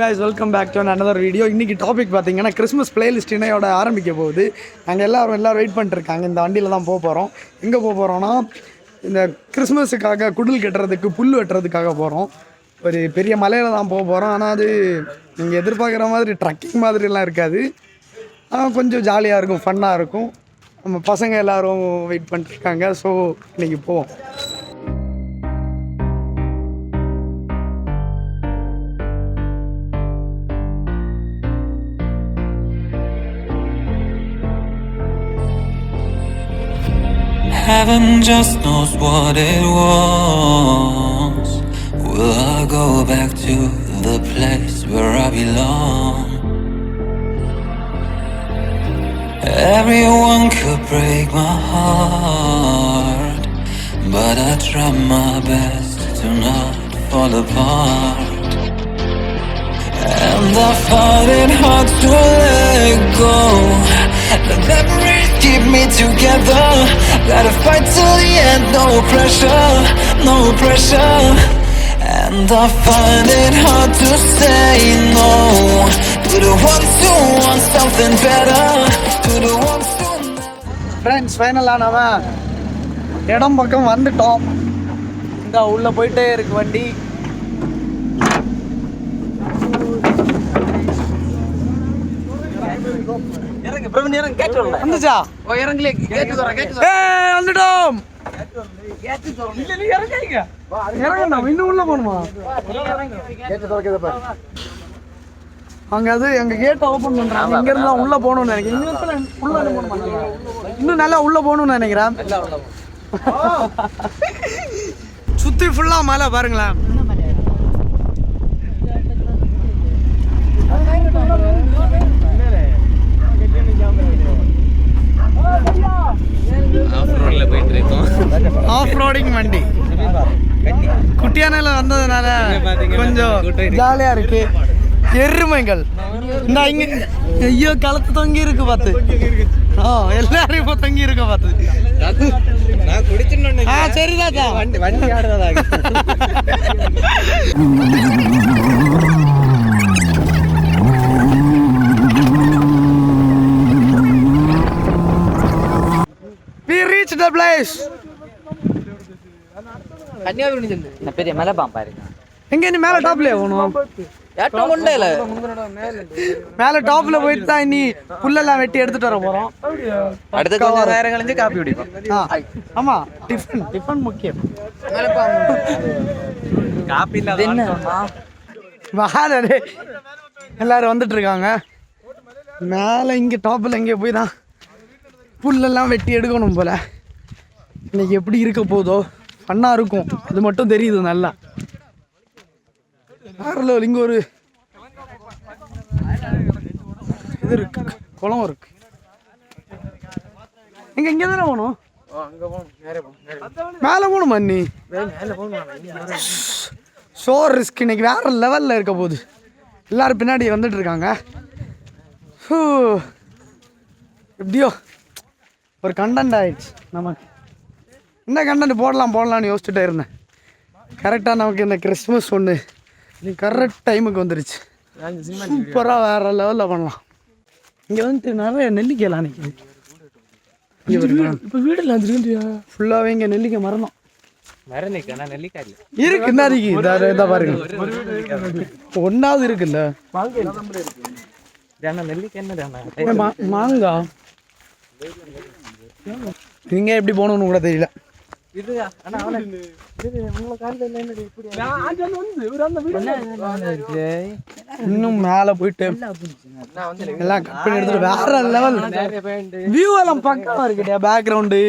guys, welcome back to another video. இன்னைக்கு topic பார்த்தீங்கன்னா Christmas playlist இன்னையோட ஆரம்பிக்க போகுது. நாங்கள் எல்லாரும் வெயிட் பண்ணிட்டு இருக்காங்க. இந்த வண்டியில் தான் போக போகிறோம். எங்கே போக போகிறோன்னா இந்த கிறிஸ்மஸுக்காக குடில் கட்டுறதுக்கு புல் வெட்டுறதுக்காக போகிறோம். ஒரு பெரிய மலையில் தான் போக போகிறோம். ஆனால் அது நீங்கள் எதிர்பார்க்குற மாதிரி ட்ரக்கிங் மாதிரிலாம் இருக்காது. ஆனால் கொஞ்சம் ஜாலியாக இருக்கும், ஃபன்னாக இருக்கும். நம்ம பசங்க எல்லோரும் வெயிட் பண்ணிட்டுருக்காங்க. ஸோ இன்றைக்கி போவோம். Heaven just knows what it was. Will I go back to the place where I belong? Everyone could break my heart, but I try my best to not fall apart. And I find it hard to let go. The memories keep me together. Gotta fight till the end, no pressure, no pressure. And I find it hard to say no to the ones who want something better, to the ones who friends, ஃபைனலாக நம்ம இடம் பக்கம் வந்துட்டோம். இந்த உள்ளே போயிட்டே இருக்கு வண்டி. வந்துச்சா? வந்துட்டோம். இன்னும் உள்ள போகணுமா? அங்க அது எங்க கேட் ஓபன் பண்றாங்க. இங்க இருந்து உள்ள போகணும்னு நினைக்கிறேன். இன்னும் நல்லா உள்ள போகணும்னு நினைக்கிறேன். சுத்தி ஃபுல்லா மலை பாருங்களேன். ஆஃப் ரோடிங் வண்டி குட்டியானையில வந்ததுனால கொஞ்சம் ஜாலியா இருக்கு. எருமைகள் இந்த இங்க ஐயோ களத்து தொங்கி இருக்கு பார்த்து. எல்லாரும் இப்போ தொங்கி இருக்க பார்த்து. சரிதாச்சா வண்டி ஆடுறதா. We reached the place. பெரிய மலை பாம்பா இருக்கு. எங்க நீ மேல டாப்ல போகணும். மேல டாப்ல போயிட்டு தான் இனி புல்லெல்லாம் வெட்டி எடுத்துட்டு வர போறோம். அடுத்த கொஞ்சம் நேரம் கழிஞ்சு காப்பி குடிப்போம். ஆமா, டிஃபன் முக்கியம். காப்பி இல்ல வாடே எல்லாரும் வந்துட்டு இருக்காங்க. மேல இங்க டாப்ல இங்கே போய் தான் புல்லெல்லாம் வெட்டி எடுக்கணும் போல. இன்னைக்கு எப்படி இருக்க போதோ, ஃபன்னாக இருக்கும். அது மட்டும் தெரியுது நல்லா. வேற இங்கே ஒரு இது இருக்கு, குளம் இருக்கு. இங்கே தானே போகணும். மேலே போகணுமா நீ? Show risk. இன்னைக்கு வேற லெவலில் இருக்க போகுது. எல்லாரும் பின்னாடி வந்துட்டு இருக்காங்க. எப்படியோ ஒரு கண்டென்ட் ஆயிடுச்சு நமக்கு. என்ன கண்டென்ட் போடலாம்னு யோசிச்சுட்டே இருந்தேன். கரெக்டாக நமக்கு இந்த கிறிஸ்மஸ் ஒன்று கரெக்ட் டைமுக்கு வந்துருச்சு. சூப்பராக வேறு லெவலில் பண்ணலாம். இங்கே வந்துட்டு நிறைய நெல்லிக்காய்லாம் நிற்கிது. இப்போ வீடெல்லாம் வந்துருக்கு ஃபுல்லாகவே. இங்கே நெல்லிக்காய் மரம் தான் இருக்கு. இதான் பாருங்க, ஒன்றாவது இருக்குல்ல மாங்காய். நீங்க எப்படி போகணும்னு கூட தெரியல. இன்னும் மேல போயிட்டு எல்லாம் கட் பண்ணி எடுத்துட்டு வேற லெவல் வியூ எல்லாம் பக்கமா இருக்குடா. பேக்ரவுண்டு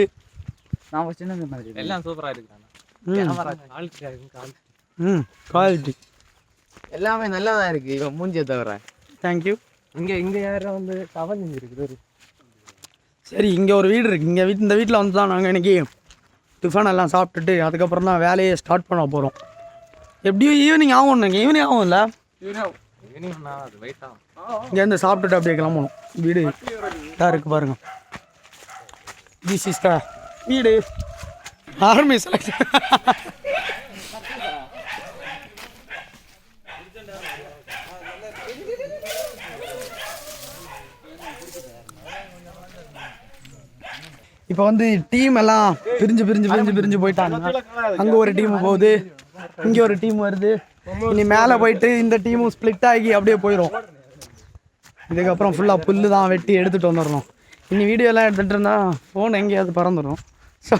எல்லாம் சூப்பரா இருக்கு. குவாலிட்டி எல்லாமே நல்லதா இருக்கு. இவன் மூஞ்சியை தவிர. தேங்க்யூ. இங்க யாரும் வந்து கவர் இருக்குது. சரி, இங்கே ஒரு வீடு இருக்குது. இந்த வீட்டில் வந்து தான் நாங்கள் இன்றைக்கி டிஃபன் எல்லாம் சாப்பிட்டுட்டு அதுக்கப்புறம் தான் வேலையை ஸ்டார்ட் பண்ண போகிறோம். எப்படியும் ஈவினிங் ஆகும். ஈவினிங் ஆகும் இல்லை, இங்கேருந்து சாப்பிட்டுட்டு அப்படியே கிளம்பணும். வீடு இதாக இருக்குது பாருங்கள். திஸ் இஸ் த வீடு. Army selection. இப்போ வந்து டீம் எல்லாம் பிரிஞ்சு போயிட்டாங்க. அங்கே ஒரு டீம் போகுது, இங்கே ஒரு டீம் வருது. இனி மேலே போயிட்டு இந்த டீமும் ஸ்ப்ளிட் ஆகி அப்படியே போயிடும். இதுக்கப்புறம் ஃபுல்லாக புல்லு தான் வெட்டி எடுத்துகிட்டு வந்துடணும். இனி வீடியோலாம் எடுத்துகிட்டு இருந்தால் ஃபோன் எங்கேயாவது பறந்துடும். ஸோ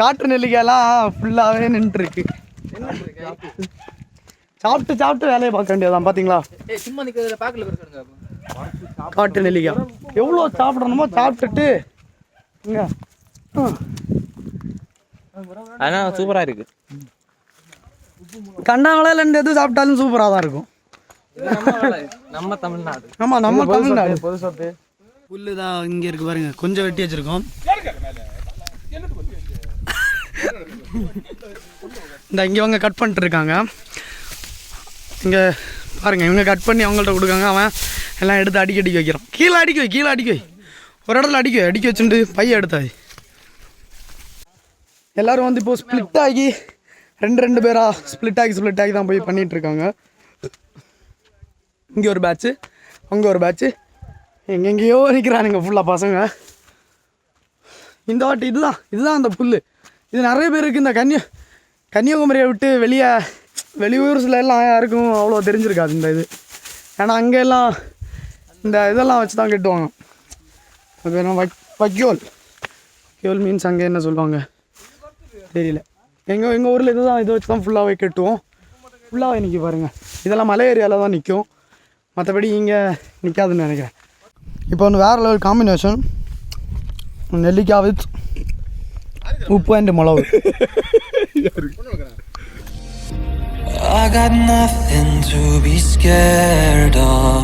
காட்டு நெல்லிக்காயெல்லாம் ஃபுல்லாகவே நின்றுருக்கு. சாப்பிட்டு வேலையை பார்க்க வேண்டியதான். பார்த்தீங்களா காட்டு நெல்லிக்காய் எவ்வளோ சாப்பிடணுமோ சாப்பிட்டுட்டு இங்கே ஆனால் சூப்பராக இருக்கு. கண்டாங்களால எது சாப்பிட்டாலும் சூப்பராக தான் இருக்கும். நம்ம தமிழ்நாடு. ஆமாம், நம்ம தமிழ்நாடு பொது சொத்து. புல்லு தான் இங்கே இருக்கு பாருங்க, கொஞ்சம் வெட்டி வச்சிருக்கோம். இந்த இங்கே இவங்க கட் பண்ணிட்டு இருக்காங்க. இங்கே பாருங்க, இவங்க கட் பண்ணி அவங்கள்ட்ட கொடுக்காங்க. அவன் எல்லாம் எடுத்து அடிக்க வைக்கிறான். கீழே அடிக்க வை ஒரு இடத்துல அடிக்க வச்சுட்டு பைய எடுத்தாது. எல்லோரும் வந்து இப்போது ஸ்ப்ளிட் ஆகி ரெண்டு பேராக ஸ்ப்ளிட் ஆகி தான் போய் பண்ணிகிட்ருக்காங்க. இங்கே ஒரு பேட்ச்சு, அங்கே ஒரு பேட்ச்சு, எங்கெங்கேயோ நிற்கிறானுங்க ஃபுல்லாக பசங்க. இந்த வாட்டி இதுதான் அந்த புல். இது நிறைய பேருக்கு இந்த கன்னியாகுமரியை விட்டு வெளியூர்ஸில் எல்லாம் யாருக்கும் அவ்வளோ தெரிஞ்சிருக்காது இந்த இது. ஏன்னா அங்கே எல்லாம் இந்த இதெல்லாம் வச்சு தான் கட்டுவாங்க. அது என்ன வைக்கோல் மீன்ஸ் அங்கே என்ன சொல்லுவாங்க தெரியல. எங்கள் ஊரில் இதை வச்சு தான் ஃபுல்லாகவே கட்டுவோம். ஃபுல்லாகவே நிற்கி பாருங்கள். இதெல்லாம் மலை ஏரியாவில் தான் நிற்கும், மற்றபடி இங்கே நிற்காதுன்னு நினைக்கிறேன். இப்போ வந்து வேறு லெவல் காம்பினேஷன் நெல்லிக்காய் வித் உப்பு அண்ட் மிளகு. I got nothing to be scared of,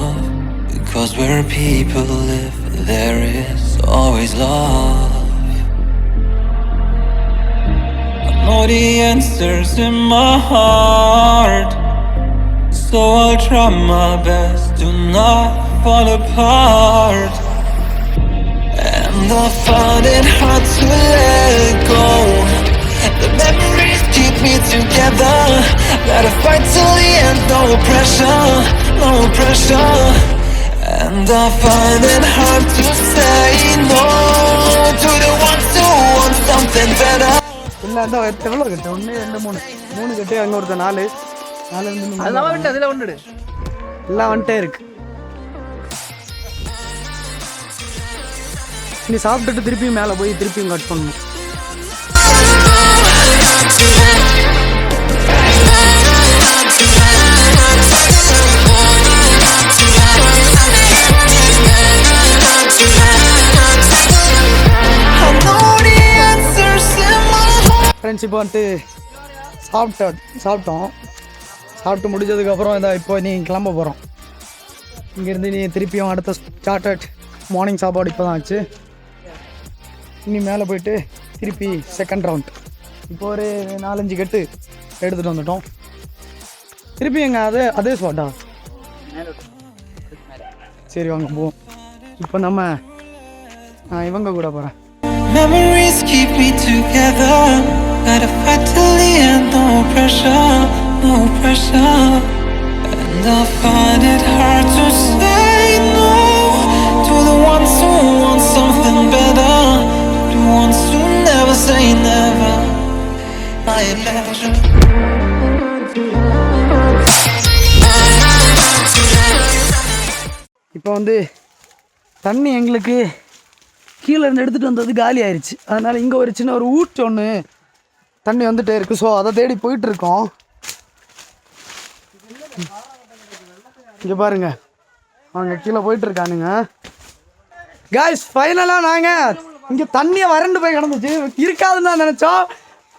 because where people live there is always love. I know the answers in my heart, so I'll try my best to not fall apart. And I find it hard to let go. The memories keep me together. Gotta fight till the end, no pressure. And I find it hard to say no to the ones who want something better. இல்லை அந்த எவ்வளோ கட்டு? 1 2 3 கட்டு, அங்கே ஒருத்த 4 அதில் ஒன்று எல்லாம் வந்துட்டே இருக்கு. நீ சாப்பிட்டுட்டு திருப்பியும் மேலே போய் திருப்பியும் கட் பண்ணணும். ஃப்ரெண்ட்ஸ் இப்போ வந்துட்டு சாப்பிட்டு முடிஞ்சதுக்கப்புறம் இதான் இப்போ நீ கிளம்ப போகிறோம். இங்கேருந்து நீ திருப்பியும் அடுத்த ஸ்டார்டட் மார்னிங் சாப்பாடு இப்போ தான் ஆச்சு. இனி மேலே போயிட்டு திருப்பி செகண்ட் ரவுண்ட். இப்போ ஒரு 4-5 கட்டு எடுத்துகிட்டு வந்துட்டோம். திருப்பி எங்கே அதே ஸ்பாட்டா? சரி வாங்க போவோம். இப்போ நம்ம இவங்க கூட போகிறேன். Memories keep me together. Gotta fight till the end, no pressure. And I find it hard to say no to the ones who want something better, the ones who never say never. My pleasure. இப்போ வந்து தண்ணி எங்களுக்கு கீழே இருந்து எடுத்துகிட்டு வந்தது காலி ஆயிடுச்சு. அதனால் இங்கே ஒரு சின்ன ஒரு ஊற்று ஒன்று தண்ணி வந்துகிட்டே இருக்குது. ஸோ அதை தேடி போயிட்டுருக்கோம். இங்கே பாருங்க, அவங்க கீழே போயிட்டுருக்கானுங்க. காய்ஸ் ஃபைனலாக நாங்கள் இங்கே தண்ணியை வறண்டு போய் கிடந்துச்சு, இருக்காதுன்னு தான் நினச்சோம்.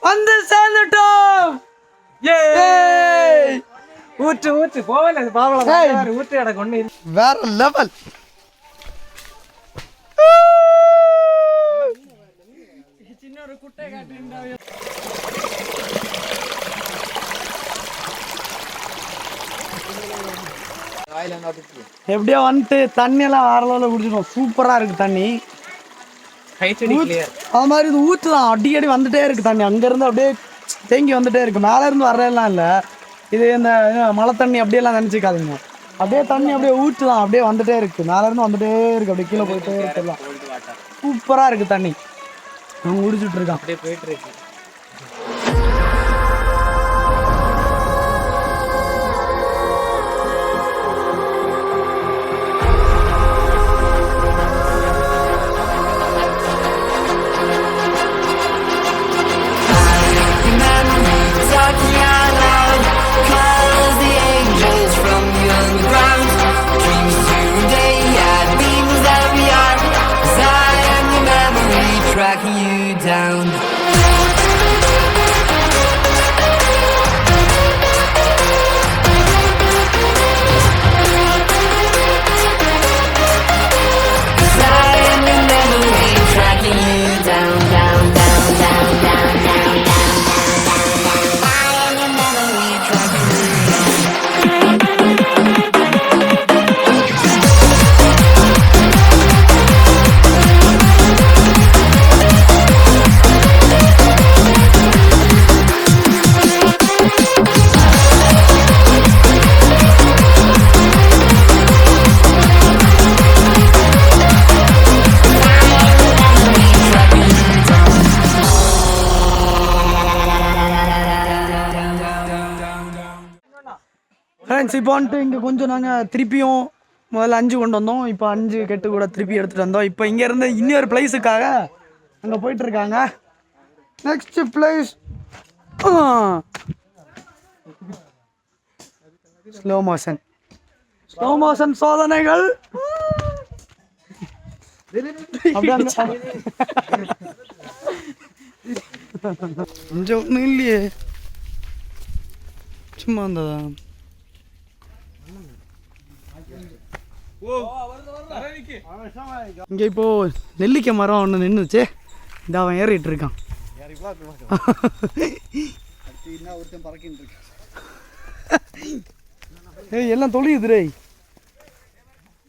வந்து சேர்ந்துட்டோம். ஊற்று போகல பாவல ஊற்று எனக்கு ஒன்று வேற லெவல். எப்படியோ வந்துட்டு தண்ணியெல்லாம் வேற லெவலில் குடிச்சிடும். சூப்பராக இருக்குது தண்ணி. அது மாதிரி இது ஊற்று தான் அடிக்கடி வந்துட்டே இருக்குது தண்ணி. அங்கேருந்து அப்படியே தேங்கி வந்துட்டே இருக்குது. மேலே இருந்து வரலாம் இல்லை. இது இந்த மழை தண்ணி அப்படியெல்லாம் நினச்சிக்காதுங்க. அப்படியே தண்ணி அப்படியே ஊற்றுலாம், அப்படியே வந்துட்டே இருக்கு, மேல இருந்து வந்துட்டே இருக்கு, அப்படியே கீழே போயிட்டே இருக்கலாம். சூப்பரா இருக்கு தண்ணி. அவன் குடிச்சிட்டு இருக்கான், அப்படியே போயிட்டு இருக்கு. Tracking you down. ஃப்ரெண்ட்ஸ் இப்போ வந்துட்டு இங்கே கொஞ்சம் நாங்கள் திருப்பியும் முதல்ல 5 கொண்டு வந்தோம், இப்போ 5 கெட்டு கூட திருப்பி எடுத்துகிட்டு வந்தோம். இப்போ இங்கேருந்து இன்னொரு பிளேஸுக்காக அங்கே போயிட்டுருக்காங்க. நெக்ஸ்ட் பிளேஸ் ஸ்லோ மோஷன் சோதனைகள். கொஞ்சம் ஒன்றும் இல்லையே, சும்மா இருந்ததா. இங்க இப்போ நெல்லிக்காய் மரம் ஒன்று நின்றுச்சு, இந்த அவன் ஏறிட்டு இருக்கான். ஏய் எல்லாம் தொலையுது ரே,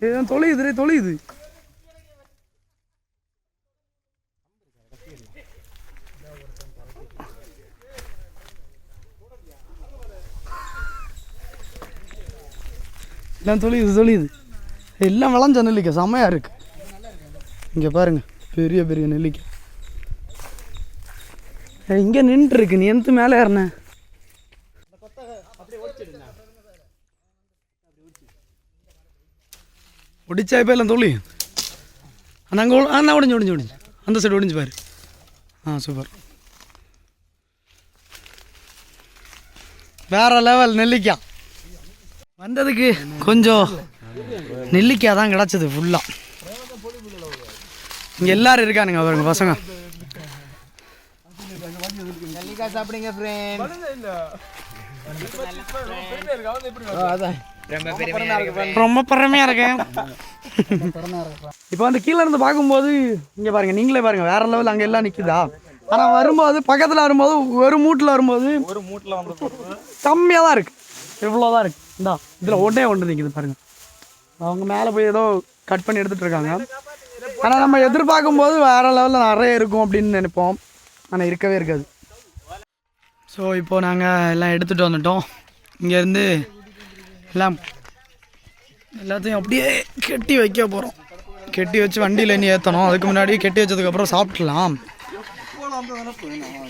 எல்லாம் தொலையுது. எல்லாம் தொலையுது. எல்லாம் விளைஞ்ச நெல்லிக்காய் செம்மையாக இருக்கு. இங்கே பாருங்க, பெரிய பெரிய நெல்லிக்காய் இங்கே நின்றுருக்கு. நீ எந்த மேலே ஏறின? ஒடிச்சா இப்போ எல்லாம் தொழில் அங்கே ஒடிஞ்சு அந்த சைடு ஒடிஞ்சு பாரு. சூப்பர், வேற லெவல் நெல்லிக்காய். வந்ததுக்கு கொஞ்சம் நெல்லிக்காய் தான் கிடச்சிது ஃபுல்லாக. இங்கே எல்லாரும் இருக்கானுங்க பாருங்க பசங்க. நெல்லிக்காய் சாப்பிடுங்க ஃப்ரெண்ட். ரொம்ப பெருமையாக இருக்கேன். இப்போ வந்து கீழே இருந்து பார்க்கும்போது இங்கே பாருங்க, நீங்களே பாருங்க, வேற லெவல் அங்கே எல்லாம் நிற்குதா. ஆனால் வரும்போது பக்கத்தில் வரும்போது ஒரு மூட்டில் வந்து கம்மியாக தான் இருக்குது, இவ்வளோதான் இருக்குது. இந்தா இதில் ஒன்று நிற்குது பாருங்கள். அவங்க மேலே போய் ஏதோ கட் பண்ணி எடுத்துகிட்டு இருக்காங்க. ஆனால் நம்ம எதிர்பார்க்கும் போது வேறு லெவலில் நிறைய இருக்கும் அப்படின்னு நினைப்போம், ஆனால் இருக்கவே இருக்காது. ஸோ இப்போது நாங்கள் எல்லாம் எடுத்துகிட்டு வந்துட்டோம். இங்கேருந்து எல்லாத்தையும் அப்படியே கெட்டி வைக்க போகிறோம். கெட்டி வச்சு வண்டியில் இனி ஏற்றணும். அதுக்கு முன்னாடி கெட்டி வச்சதுக்கப்புறம் சாப்பிட்லாம்.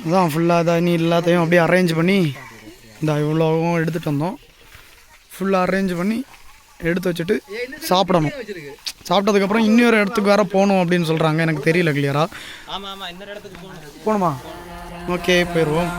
அதான் ஃபுல்லாக இதாக இனி எல்லாத்தையும் அப்படியே அரேஞ்ச் பண்ணி இந்த இவ்வளோவும் எடுத்துகிட்டு வந்தோம். ஃபுல்லாக அரேஞ்ச் பண்ணி எடுத்து வச்சுட்டு சாப்பிடணும். சாப்பிட்டதுக்கப்புறம் இன்னொரு இடத்துக்கு வேறு போகணும் அப்படின்னு சொல்கிறாங்க. எனக்கு தெரியல கிளியராக. போகணுமா? ஓகே, போயிடுவோம்.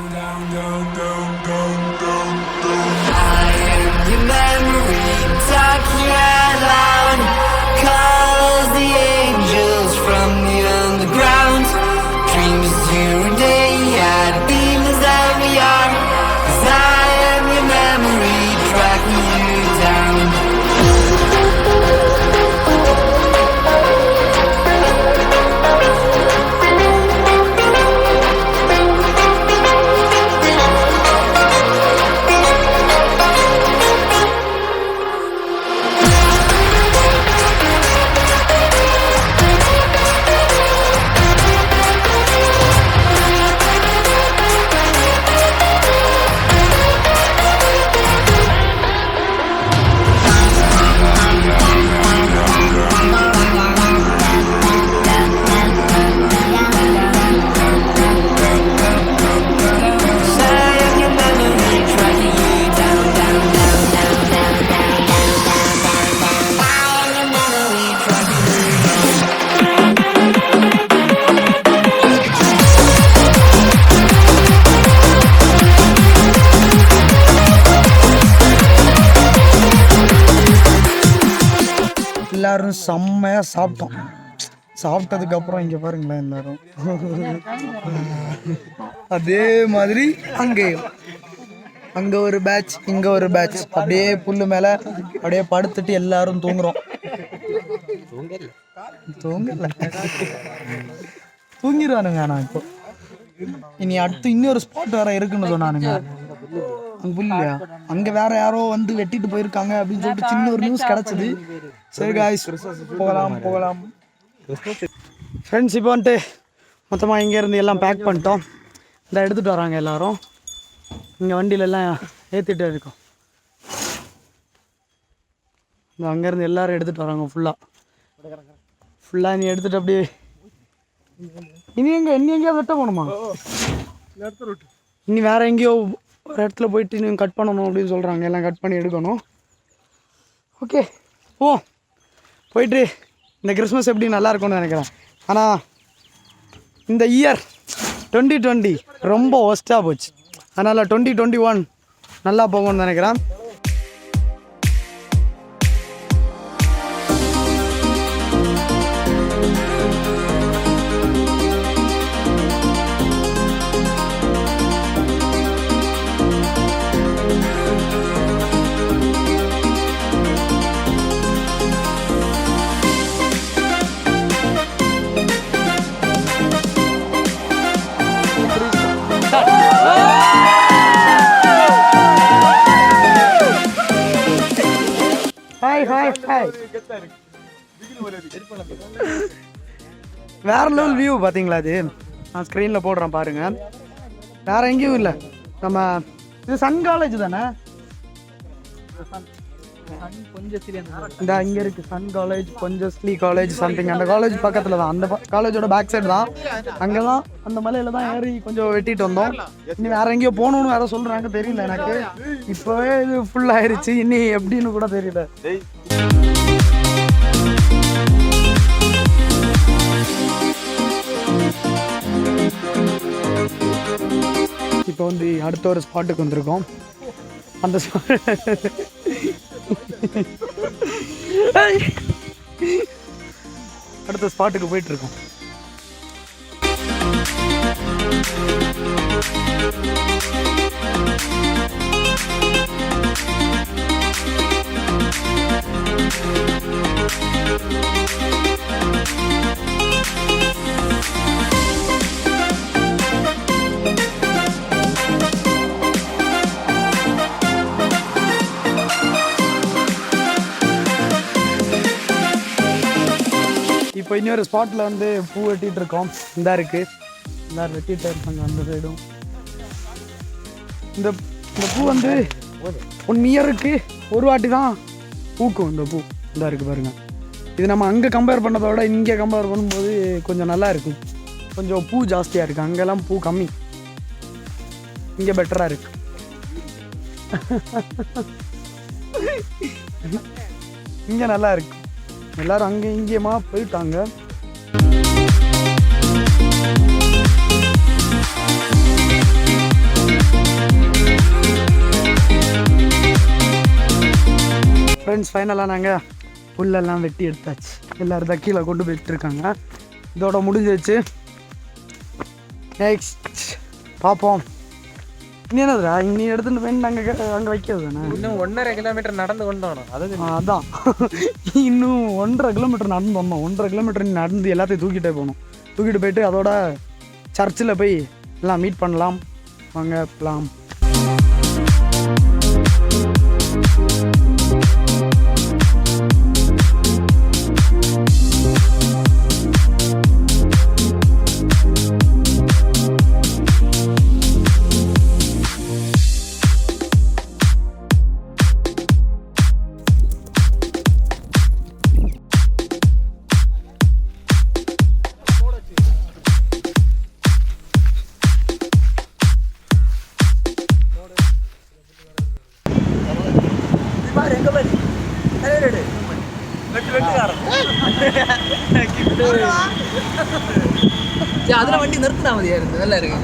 எல்லாரும் செம்மையாக சாப்பிட்டோம். சாப்பிட்டதுக்கப்புறம் இங்கே பாருங்களேன் எல்லாரும். அதே மாதிரி அங்கே ஒரு பேட்ச், இங்கே ஒரு பேட்ச், அப்படியே புல்லு மேலே அப்படியே படுத்துட்டு எல்லாரும் தூங்குறோம். தூங்கிடுவானுங்க. ஆனால் இப்போ இனி அடுத்து இன்னொரு ஸ்பாட் வேற இருக்குன்னு சொன்னானுங்க. அங்கே புல்லையா, அங்கே வேற யாரோ வந்து வெட்டிட்டு போயிருக்காங்க அப்படின்னு சொல்லிட்டு சின்ன ஒரு நியூஸ் கிடச்சிது. சரி காய்ஸ், போகலாம். ஃப்ரெண்ட்ஸ், இப்போ வந்துட்டு மொத்தமாக இங்கேருந்து எல்லாம் பேக் பண்ணிட்டோம். இந்த எடுத்துகிட்டு வராங்க எல்லாரும். இங்கே வண்டியிலெல்லாம் ஏற்றிட்டு இருக்கோம். இந்த அங்கேருந்து எல்லோரும் எடுத்துகிட்டு வராங்க ஃபுல்லாக நீ எடுத்துகிட்டு அப்படியே இனி எங்கேயோ வெட்ட போகணுமா? இனி வேறு எங்கேயோ ஒரு இடத்துல போயிட்டு நீங்கள் கட் பண்ணணும் அப்படின்னு சொல்கிறாங்க. எல்லாம் கட் பண்ணி எடுக்கணும். ஓகே, போயிட்டு இந்த கிறிஸ்மஸ் எப்படி நல்லா இருக்கும்னு நினைக்கிறேன். ஆனால் இந்த இயர் 2020 ரொம்ப ஒஸ்ட்டாக போச்சு. அதனால் 2021 நல்லா போகும்னு நினைக்கிறேன். ஹாய் வேற லெவல் வியூ பார்த்தீங்களா? அது நான் ஸ்க்ரீனில் போடுறேன் பாருங்கள். வேறு எங்கேயும் இல்லை. நம்ம இது சன் காலேஜ் தானே? இந்த இங்கே இருக்குது சன் காலேஜ், பொஞ்சஸ்லி காலேஜ் சம்திங். அந்த காலேஜ் பக்கத்தில் தான், அந்த காலேஜோட பேக் சைடு தான். அங்கே தான் அந்த மலையில் தான் ஏறி கொஞ்சம் வெட்டிட்டு வந்தோம். இனி வேறு எங்கேயோ போகணுன்னு வேறு சொல்கிறாங்க, தெரியல எனக்கு. இப்போவே இது ஃபுல் ஆயிடுச்சு, இனி எப்படின்னு கூட தெரியல. இப்போ வந்து அடுத்த ஒரு ஸ்பாட்டுக்கு வந்திருக்கோம். அந்த அடுத்த ஸ்பாட்டுக்கு போயிட்டு இருக்கோம். இப்போ இன்னொரு ஸ்பாட்டில் வந்து பூ வெட்டிகிட்டு இருக்கோம். இந்த இருக்குது, எல்லோரும் வெட்டிகிட்டே இருப்பாங்க அந்த சைடும். இந்த பூ வந்து 1 இயருக்கு ஒரு வாட்டி தான் பூக்கும். இந்த பூ இந்த இருக்குது பாருங்கள். இது நம்ம அங்கே கம்பேர் பண்ணதை விட இங்கே கம்பேர் பண்ணும்போது கொஞ்சம் நல்லா இருக்கும். கொஞ்சம் பூ ஜாஸ்தியாக இருக்குது. அங்கெல்லாம் பூ கம்மி, இங்கே பெட்டராக இருக்குது. இங்கே நல்லா இருக்கு. எல்லாரும் அங்கே இங்கேயுமா போயிட்டாங்க. ஃப்ரெண்ட்ஸ், ஃபைனலாக நாங்கள் புல்லெல்லாம் வெட்டி எடுத்தாச்சு. எல்லோரும் தான் கீழே கொண்டு போயிட்டு இருக்காங்க. இதோட முடிஞ்சிச்சு. நெக்ஸ்ட் பார்ப்போம். இனி என்னதுடா, இனி எடுத்துட்டு போய் அங்கே வைக்கிறது தானே. இன்னும் 1.5 கிலோமீட்டர் நடந்து கொண்டு வரணும். அதான் இன்னும் 1.5 கிலோமீட்டர் நடந்து வந்தோம். 1.5 கிலோமீட்டர் நடந்து எல்லாத்தையும் தூக்கிட்டே போகணும். தூக்கிட்டு போயிட்டு அதோட சர்ச்சில் போய் எல்லாம் மீட் பண்ணலாம். வாங்க போகலாம். அதில் வண்டி நிறுத்தினா மதியா இருக்கு, நல்லா இருக்கு.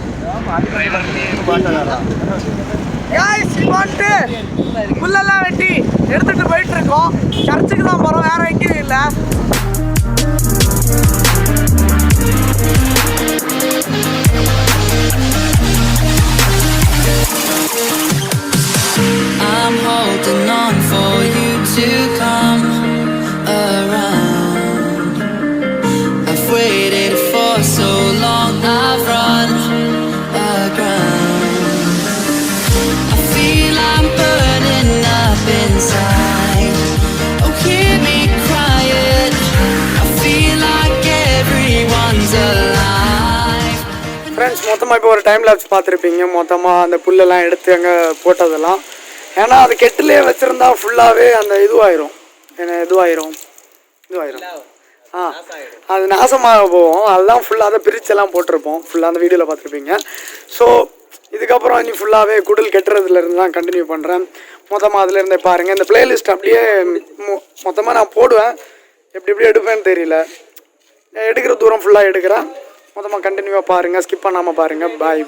புல்லெல்லாம் வெட்டி எடுத்துட்டு போயிட்டு இருக்கோம். சர்ச்சுக்கு தான் போகிறோம், வேற எங்கேயும் இல்லை. இல்ல I'm holding on for you to come around. I've waited for so long, I've run aground. I feel I'm burning up inside. Oh, hear me crying. I feel like everyone's alive. Friends மொத்தமாக இப்போ ஒரு time labs பார்த்துருப்பீங்க. மொத்தமாக அந்த புல்லெல்லாம் எடுத்து அங்கே போட்டதெல்லாம். ஏன்னா அது கெட்டிலே வச்சுருந்தா ஃபுல்லாகவே அந்த இதுவாயிரும். அது நாசமாக போகும். அதுதான் ஃபுல்லாக அதை பிரிச்செல்லாம் போட்டிருப்போம். ஃபுல்லாக அந்த வீடியோவில் பார்த்துருப்பீங்க. ஸோ இதுக்கப்புறம் இனி ஃபுல்லாகவே குடில் கெட்டுறதுலேருந்து தான் கண்டினியூ பண்ணுறேன். மொத்தமாக அதுலேருந்தே பாருங்கள். இந்த பிளேலிஸ்ட் அப்படியே மொத்தமாக நான் போடுவேன். எப்படி எடுப்பேன்னு தெரியல. எடுக்கிற தூரம் ஃபுல்லாக எடுக்கிறேன். மொத்தமாக கண்டினியூவாக பாருங்கள். ஸ்கிப் பண்ணாமல் பாருங்கள். பாய்.